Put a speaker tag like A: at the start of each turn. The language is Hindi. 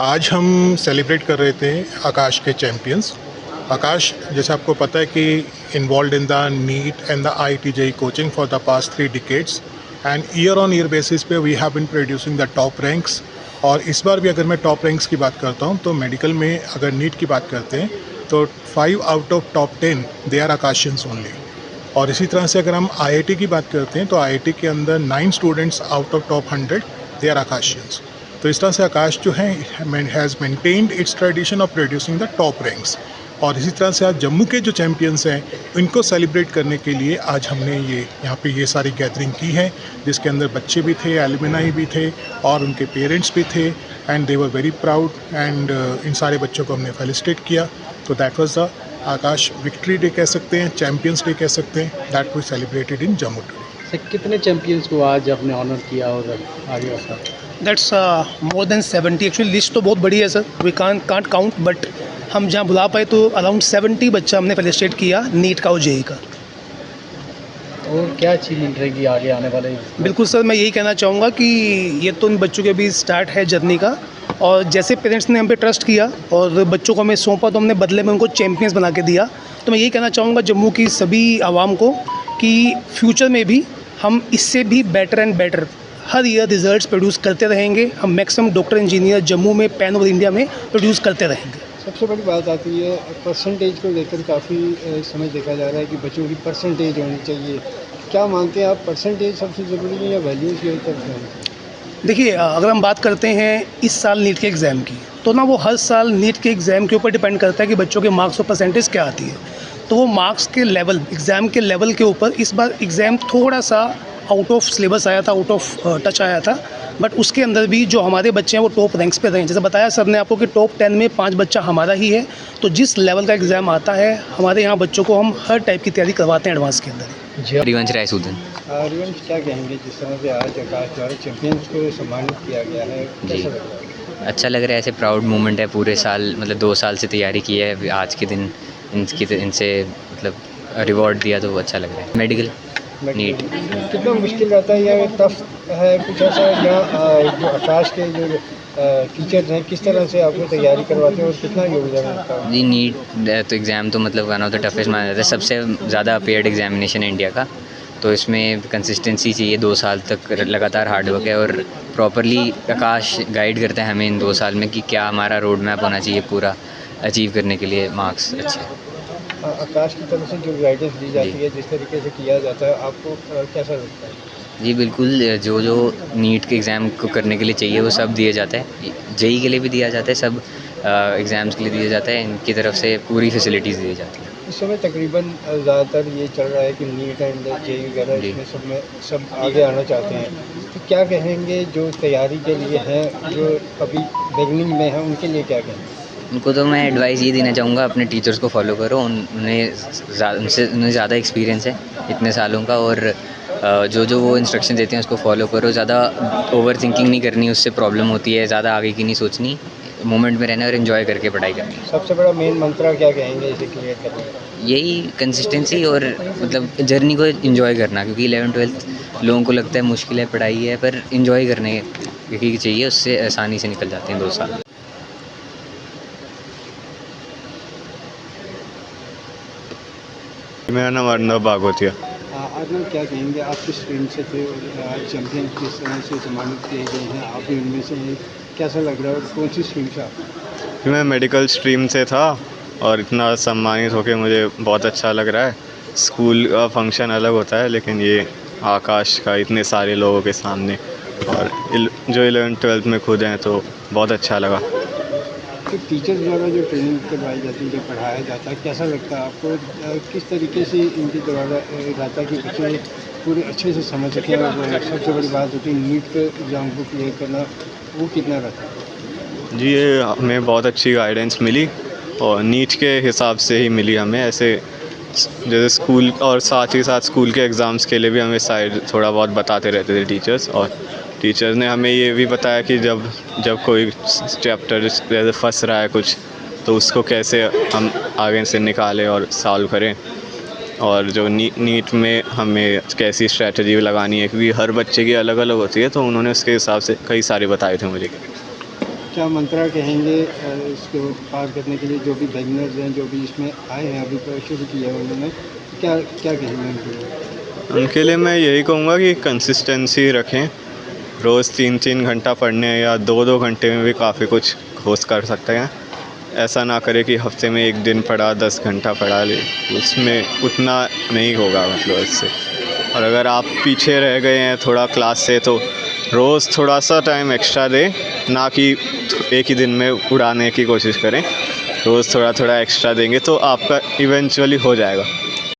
A: आज हम सेलिब्रेट कर रहे थे आकाश के चैम्पियंस। आकाश, जैसे आपको पता है कि involve in the NEET and the IIT-JEE coaching for the past 3 decades and year on year basis पे we have been producing the top ranks. और इस बार भी अगर मैं टॉप रैंक्स की बात करता हूँ तो मेडिकल में अगर नीट की बात करते हैं तो 5 out of top 10 they are Aakashians only. और इसी तरह से अगर हम IIT की बात करते हैं तो IIT के अंदर 9 students out of top 100 they are Aakashians. तो इस तरह से आकाश जो है has maintained its tradition of producing the top ranks. और इसी तरह से आज जम्मू के जो चैम्पियंस हैं इनको सेलिब्रेट करने के लिए आज हमने यहाँ पे ये सारी गैदरिंग की है, जिसके अंदर बच्चे भी थे, एलुमनाई भी थे और उनके पेरेंट्स भी थे and they were very proud and इन सारे बच्चों को हमने फेलिसिटेट किया। तो that was the Aakash victory day कह सकते हैं, चैम्पियंस डे कह सकते हैं, that we celebrated in Jammu today.
B: Sir, कितने चैंपियंस को आज आपने ऑनर किया और आगे बढ़ा?
C: That's more than 70। Actually list तो बहुत बड़ी है सर, वी कांट काउंट, बट हम जहाँ बुला पाए तो अराउंड 70 बच्चा हमने फेलिसिटेट किया नीट का और जेई का।
B: और क्या अचीवमेंट रहेगी आगे आने वाले?
C: बिल्कुल सर, मैं यही कहना चाहूँगा कि ये तो इन बच्चों के भी स्टार्ट है जर्नी का, और जैसे पेरेंट्स ने हम पे ट्रस्ट किया और बच्चों को हमें सौंपा तो हमने बदले में उनको चैम्पियंस बना के दिया। तो मैं यही कहना चाहूँगा जम्मू की सभी आवाम को कि फ्यूचर में भी हम इससे भी better and better her year results produce करते रहेंगे। हम मैक्सिमम डॉक्टर इंजीनियर जम्मू में पैन ओवर इंडिया में प्रोड्यूस करते रहेंगे।
D: सबसे बड़ी बात आती है परसेंटेज को लेकर, काफ़ी समय देखा जा रहा है कि बच्चों की परसेंटेज होनी चाहिए। क्या मानते हैं आप, परसेंटेज सबसे ज़रूरी है या वैल्यूज़ की तरफ है?
C: देखिए, अगर हम बात करते हैं इस साल नीट के एग्ज़ाम की, तो ना वो हर साल नीट के एग्ज़ाम के ऊपर डिपेंड करता है कि बच्चों के मार्क्स और परसेंटेज क्या आती है। तो वो मार्क्स के लेवल, एग्ज़ाम के लेवल के ऊपर इस बार एग्ज़ाम थोड़ा सा आउट ऑफ सिलेबस आया था, आउट ऑफ टच आया था, बट उसके अंदर भी जो हमारे बच्चे हैं वो टॉप रैंक्स पे रहे हैं। जैसे बताया सर ने आपको कि टॉप 10 में 5 बच्चा हमारा ही है। तो जिस लेवल का एग्ज़ाम आता है हमारे यहाँ बच्चों को हम हर टाइप की तैयारी करवाते हैं एडवांस के अंदर।
B: रिवंश रायसूदन।
D: रिवंश, क्या कहेंगे जिस तरह से आज आकाश द्वारा चैंपियंस को सम्मानित किया गया है, कैसा लग रहा है?
E: अच्छा लग रहा है, ऐसे प्राउड मोमेंट है। पूरे साल मतलब 2 साल से तैयारी की है, आज के दिन इनसे मतलब रिवॉर्ड दिया तो अच्छा लग रहा है। मेडिकल नीट
D: कितना मुश्किल रहता है या टफ है कुछ ऐसा, या जो आकाश के जो टीचर्स हैं किस तरह से आपको तैयारी करवाते हैं और कितना योगदान रहता है?
E: जी, नीट तो एग्ज़ाम तो मतलब वन ऑफ द टफेस्ट माना जाता है, सबसे ज़्यादा अपेयर्ड एग्जामिनेशन है इंडिया का। तो इसमें कंसिस्टेंसी चाहिए, 2 साल तक लगातार हार्डवर्क है और प्रॉपरली आकाश गाइड करता है हमें इन 2 साल में कि क्या हमारा रोड मैप होना चाहिए पूरा अचीव करने के लिए मार्क्स अच्छे।
D: आकाश की तरफ से जो गाइडेंस दी जाती है, जिस तरीके से किया जाता है, आपको कैसा लगता है?
E: जी बिल्कुल, जो जो नीट के एग्ज़ाम को करने के लिए चाहिए वो सब दिया जाता है, जेई के लिए भी दिया जाता है, सब एग्ज़ाम्स के लिए दिया जाता है। इनकी तरफ से पूरी फैसिलिटीज़ दी जाती है।
D: इस समय तकरीबन ज़्यादातर ये चल रहा है कि नीट एंड जेई वगैरह इसमें सब आगे आना चाहते हैं। तो क्या कहेंगे जो तैयारी के लिए हैं, जो अभी बिगनिंग में हैं, उनके लिए क्या कहेंगे?
E: उनको तो मैं एडवाइस ये देना चाहूँगा, अपने टीचर्स को फॉलो करो। उन्हें ज़्यादा एक्सपीरियंस है इतने सालों का, और जो वो इंस्ट्रक्शन देते हैं उसको फॉलो करो। ज़्यादा ओवर थिंकिंग नहीं करनी, उससे प्रॉब्लम होती है। ज़्यादा आगे की नहीं सोचनी, मोमेंट में रहना और एंजॉय करके पढ़ाई करनी।
D: सबसे बड़ा मेन मंत्रा क्या कहेंगे इसे क्लियर करने का?
E: यही कंसिस्टेंसी और मतलब जर्नी को एंजॉय करना, क्योंकि 11th-12th लोगों को लगता है मुश्किल है, पढ़ाई है, पर एंजॉय करने की चाहिए, उससे आसानी से निकल जाते हैं 2 साल।
F: मेरा नाम अर्नब भागवतिया।
D: अर्नब, क्या कहेंगे, आप किस स्ट्रीम से थे और आज चैंपियन किस तरह से सम्मानित किए गए हैं? आप भी उनमें से हैं, कैसा लग रहा है और कौन सी स्ट्रीम से आप?
F: मैं मेडिकल स्ट्रीम से था और इतना सम्मानित होकर मुझे बहुत अच्छा लग रहा है। स्कूल का फंक्शन अलग होता है, लेकिन ये आकाश का इतने सारे लोगों के सामने और जो 11th-12th में खुद हैं, तो बहुत अच्छा लगा।
D: तो टीचर द्वारा जो ट्रेनिंग करवाई जाती है, जो पढ़ाया जाता है, कैसा लगता है आपको? किस तरीके से इनके द्वारा रहता है कि बच्चे पूरे अच्छे से समझ सकें? और सबसे बड़ी बात होती है नीट के एग्ज़ाम को क्लियर करना, वो कितना रहता है?
F: जी, ये हमें बहुत अच्छी गाइडेंस मिली और नीट के हिसाब से ही मिली हमें। ऐसे जैसे स्कूल और साथ ही साथ स्कूल के एग्ज़ाम्स के लिए भी हमें साइड थोड़ा बहुत बताते रहते थे टीचर्स, और टीचर्स ने हमें ये भी बताया कि जब कोई चैप्टर जैसे फंस रहा है कुछ, तो उसको कैसे हम आगे से निकालें और सॉल्व करें। और जो नीट में हमें कैसी स्ट्रैटेजी लगानी है, क्योंकि हर बच्चे की अलग अलग होती है, तो उन्होंने उसके हिसाब से कई सारे बताए थे मुझे।
D: क्या मंत्रा कहेंगे इसको पार करने के लिए, जो भी बिगनर्स हैं, जो भी इसमें आए हैं, अभी शुरू किया है उन्होंने, क्या क्या कहेंगे उनके लिए?
F: उनके लिए मैं यही कहूँगा कि कंसिस्टेंसी रखें, रोज़ 3-3 घंटा पढ़ने या 2-2 घंटे में भी काफ़ी कुछ खोज कर सकते हैं। ऐसा ना करें कि हफ्ते में 1 दिन पढ़ा, 10 घंटा पढ़ा ले, उसमें उतना नहीं होगा मतलब इससे। और अगर आप पीछे रह गए हैं थोड़ा क्लास से, तो रोज़ थोड़ा सा टाइम एक्स्ट्रा दें, ना कि एक ही दिन में उड़ाने की कोशिश करें। रोज़ थोड़ा थोड़ा एक्स्ट्रा देंगे तो आपका इवेंचुअली हो जाएगा।